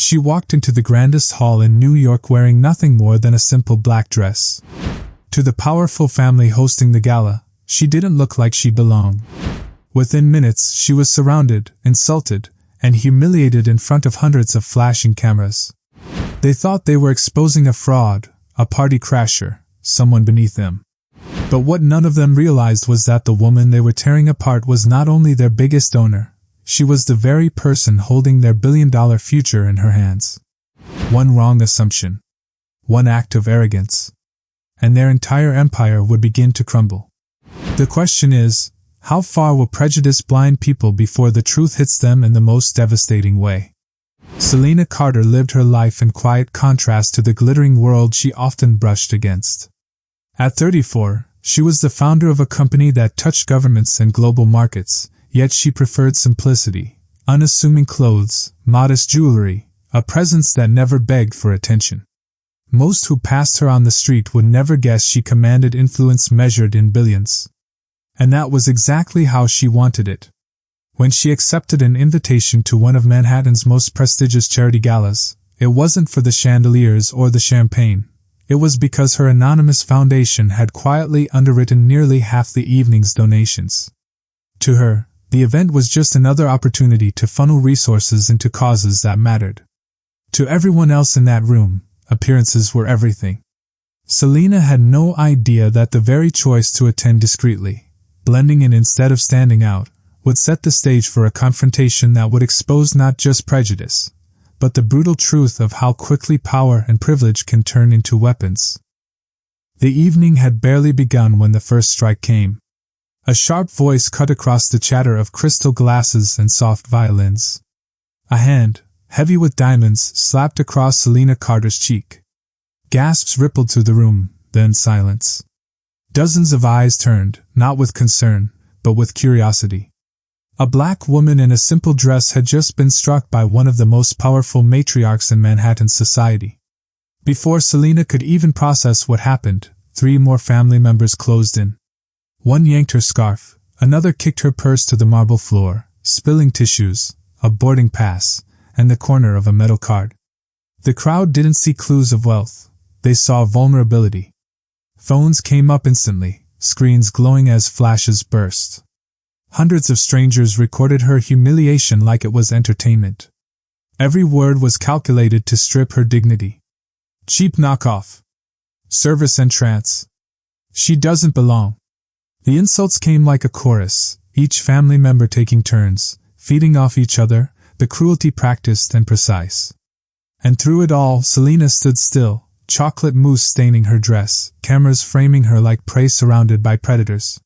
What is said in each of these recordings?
She walked into the grandest hall in New York wearing nothing more than a simple black dress. To the powerful family hosting the gala, she didn't look like she belonged. Within minutes, she was surrounded, insulted, and humiliated in front of hundreds of flashing cameras. They thought they were exposing a fraud, a party crasher, someone beneath them. But what none of them realized was that the woman they were tearing apart was not only their biggest donor, she was the very person holding their billion-dollar future in her hands. One wrong assumption, one act of arrogance, and their entire empire would begin to crumble. The question is, how far will prejudice blind people before the truth hits them in the most devastating way? Selena Carter lived her life in quiet contrast to the glittering world she often brushed against. At 34, she was the founder of a company that touched governments and global markets, yet she preferred simplicity, unassuming clothes, modest jewelry, a presence that never begged for attention. Most who passed her on the street would never guess she commanded influence measured in billions. And that was exactly how she wanted it. When she accepted an invitation to one of Manhattan's most prestigious charity galas, it wasn't for the chandeliers or the champagne. It was because her anonymous foundation had quietly underwritten nearly half the evening's donations. To her, the event was just another opportunity to funnel resources into causes that mattered. To everyone else in that room, appearances were everything. Selena had no idea that the very choice to attend discreetly, blending in instead of standing out, would set the stage for a confrontation that would expose not just prejudice, but the brutal truth of how quickly power and privilege can turn into weapons. The evening had barely begun when the first strike came. A sharp voice cut across the chatter of crystal glasses and soft violins. A hand, heavy with diamonds, slapped across Selena Carter's cheek. Gasps rippled through the room, then silence. Dozens of eyes turned, not with concern, but with curiosity. A black woman in a simple dress had just been struck by one of the most powerful matriarchs in Manhattan society. Before Selena could even process what happened, 3 more family members closed in. One yanked her scarf, another kicked her purse to the marble floor, spilling tissues, a boarding pass, and the corner of a metal card. The crowd didn't see clues of wealth, they saw vulnerability. Phones came up instantly, screens glowing as flashes burst. Hundreds of strangers recorded her humiliation like it was entertainment. Every word was calculated to strip her dignity. Cheap knockoff. Service entrance. She doesn't belong. The insults came like a chorus, each family member taking turns, feeding off each other, the cruelty practiced and precise. And through it all, Selena stood still, chocolate mousse staining her dress, cameras framing her like prey surrounded by predators.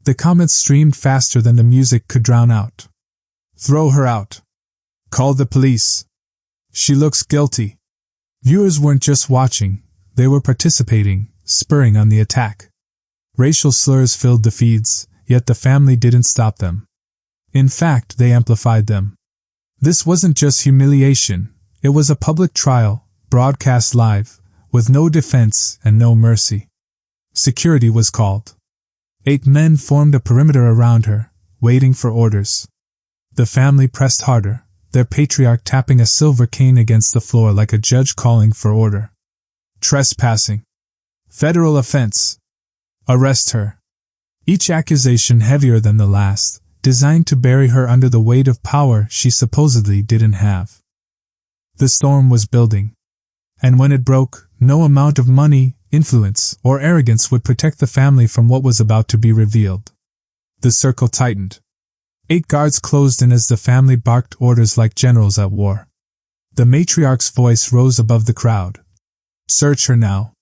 The comments streamed faster than the music could drown out. Throw her out. Call the police. She looks guilty. Viewers weren't just watching, they were participating, spurring on the attack. Racial slurs filled the feeds, yet the family didn't stop them. In fact, they amplified them. This wasn't just humiliation, it was a public trial, broadcast live, with no defense and no mercy. Security was called. 8 men formed a perimeter around her, waiting for orders. The family pressed harder, their patriarch tapping a silver cane against the floor like a judge calling for order. Trespassing. Federal offense. Arrest her. Each accusation heavier than the last, designed to bury her under the weight of power she supposedly didn't have. The storm was building. And when it broke, no amount of money, influence, or arrogance would protect the family from what was about to be revealed. The circle tightened. 8 guards closed in as the family barked orders like generals at war. The matriarch's voice rose above the crowd. Search her now.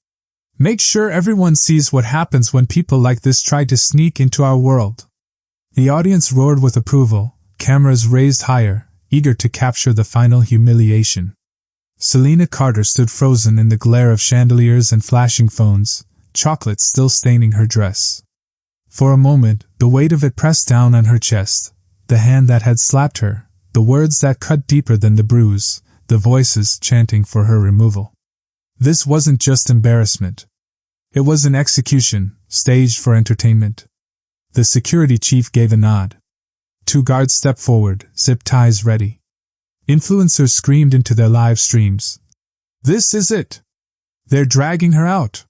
Make sure everyone sees what happens when people like this try to sneak into our world. The audience roared with approval, cameras raised higher, eager to capture the final humiliation. Selena Carter stood frozen in the glare of chandeliers and flashing phones, chocolate still staining her dress. For a moment, the weight of it pressed down on her chest, the hand that had slapped her, the words that cut deeper than the bruise, the voices chanting for her removal. This wasn't just embarrassment. It was an execution, staged for entertainment. The security chief gave a nod. 2 guards stepped forward, zip ties ready. Influencers screamed into their live streams. "This is it! They're dragging her out!"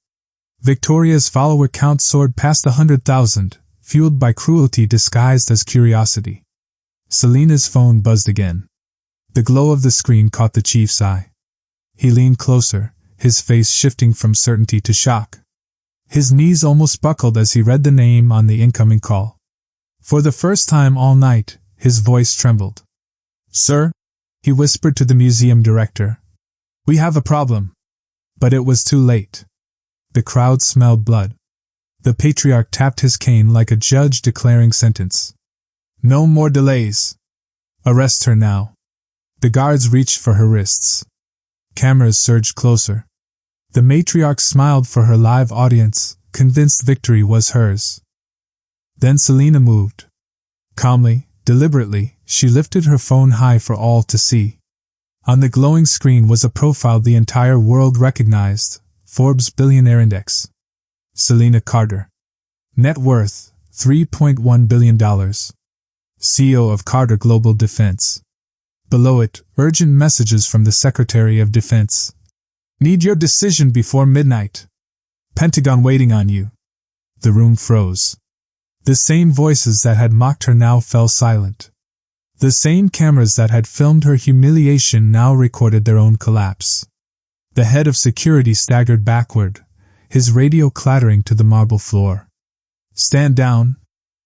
Victoria's follower count soared past 100,000, fueled by cruelty disguised as curiosity. Selena's phone buzzed again. The glow of the screen caught the chief's eye. He leaned closer, his face shifting from certainty to shock. His knees almost buckled as he read the name on the incoming call. For the first time all night, his voice trembled. "Sir," he whispered to the museum director, "we have a problem." But it was too late. The crowd smelled blood. The patriarch tapped his cane like a judge declaring sentence. "No more delays. Arrest her now." The guards reached for her wrists. Cameras surged closer. The matriarch smiled for her live audience, convinced victory was hers. Then Selena moved. Calmly, deliberately, she lifted her phone high for all to see. On the glowing screen was a profile the entire world recognized, Forbes Billionaire Index. Selena Carter. Net worth, $3.1 billion. CEO of Carter Global Defense. Below it, urgent messages from the Secretary of Defense. "Need your decision before midnight. Pentagon waiting on you." The room froze. The same voices that had mocked her now fell silent. The same cameras that had filmed her humiliation now recorded their own collapse. The head of security staggered backward, his radio clattering to the marble floor. "Stand down,"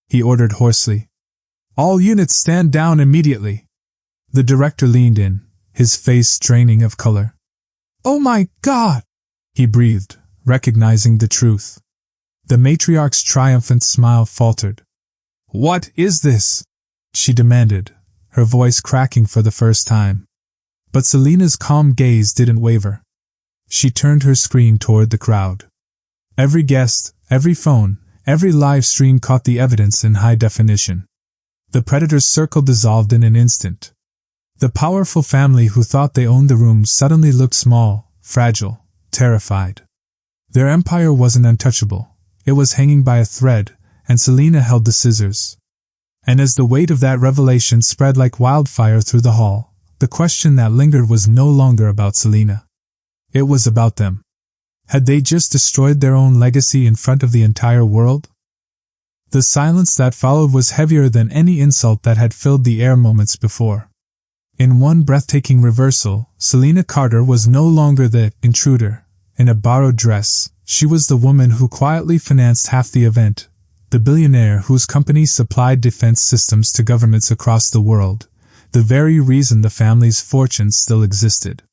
he ordered hoarsely. "All units stand down immediately." The director leaned in, his face draining of color. "Oh my God!" he breathed, recognizing the truth. The matriarch's triumphant smile faltered. "What is this?" she demanded, her voice cracking for the first time. But Selena's calm gaze didn't waver. She turned her screen toward the crowd. Every guest, every phone, every live stream caught the evidence in high definition. The predator's circle dissolved in an instant. The powerful family who thought they owned the room suddenly looked small, fragile, terrified. Their empire wasn't untouchable. It was hanging by a thread, and Selena held the scissors. And as the weight of that revelation spread like wildfire through the hall, the question that lingered was no longer about Selena. It was about them. Had they just destroyed their own legacy in front of the entire world? The silence that followed was heavier than any insult that had filled the air moments before. In one breathtaking reversal, Selena Carter was no longer the intruder. In a borrowed dress, she was the woman who quietly financed half the event, the billionaire whose company supplied defense systems to governments across the world, the very reason the family's fortune still existed.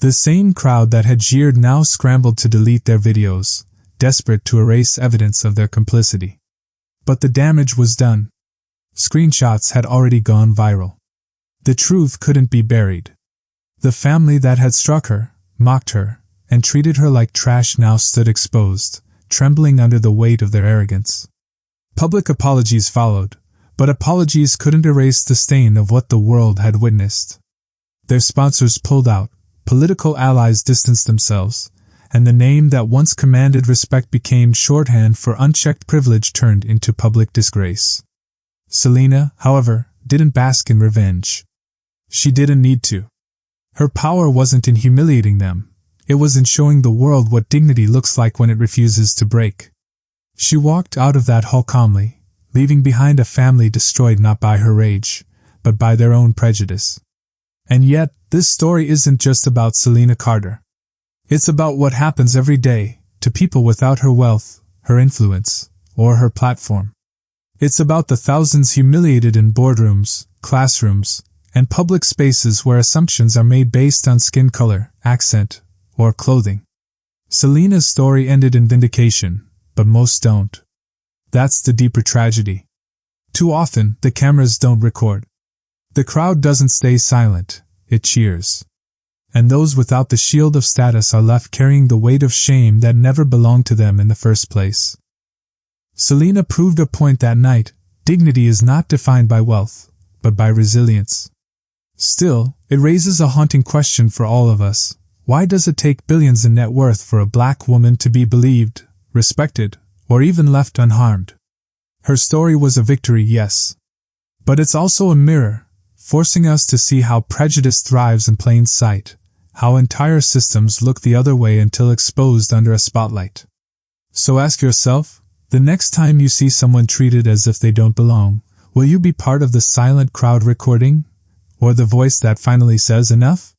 The same crowd that had jeered now scrambled to delete their videos, desperate to erase evidence of their complicity. But the damage was done. Screenshots had already gone viral. The truth couldn't be buried. The family that had struck her, mocked her, and treated her like trash now stood exposed, trembling under the weight of their arrogance. Public apologies followed, but apologies couldn't erase the stain of what the world had witnessed. Their sponsors pulled out, political allies distanced themselves, and the name that once commanded respect became shorthand for unchecked privilege turned into public disgrace. Selena, however, didn't bask in revenge. She didn't need to. Her power wasn't in humiliating them. It was in showing the world what dignity looks like when it refuses to break. She walked out of that hall calmly, leaving behind a family destroyed not by her rage, but by their own prejudice. And yet, this story isn't just about Selena Carter. It's about what happens every day to people without her wealth, her influence, or her platform. It's about the thousands humiliated in boardrooms, classrooms, and public spaces where assumptions are made based on skin color, accent, or clothing. Selena's story ended in vindication, but most don't. That's the deeper tragedy. Too often, the cameras don't record. The crowd doesn't stay silent, it cheers. And those without the shield of status are left carrying the weight of shame that never belonged to them in the first place. Selena proved a point that night: dignity is not defined by wealth, but by resilience. Still, it raises a haunting question for all of us. Why does it take billions in net worth for a black woman to be believed, respected, or even left unharmed? Her story was a victory, yes. But it's also a mirror. forcing us to see how prejudice thrives in plain sight, how entire systems look the other way until exposed under a spotlight. So ask yourself, the next time you see someone treated as if they don't belong, will you be part of the silent crowd recording? Or the voice that finally says enough?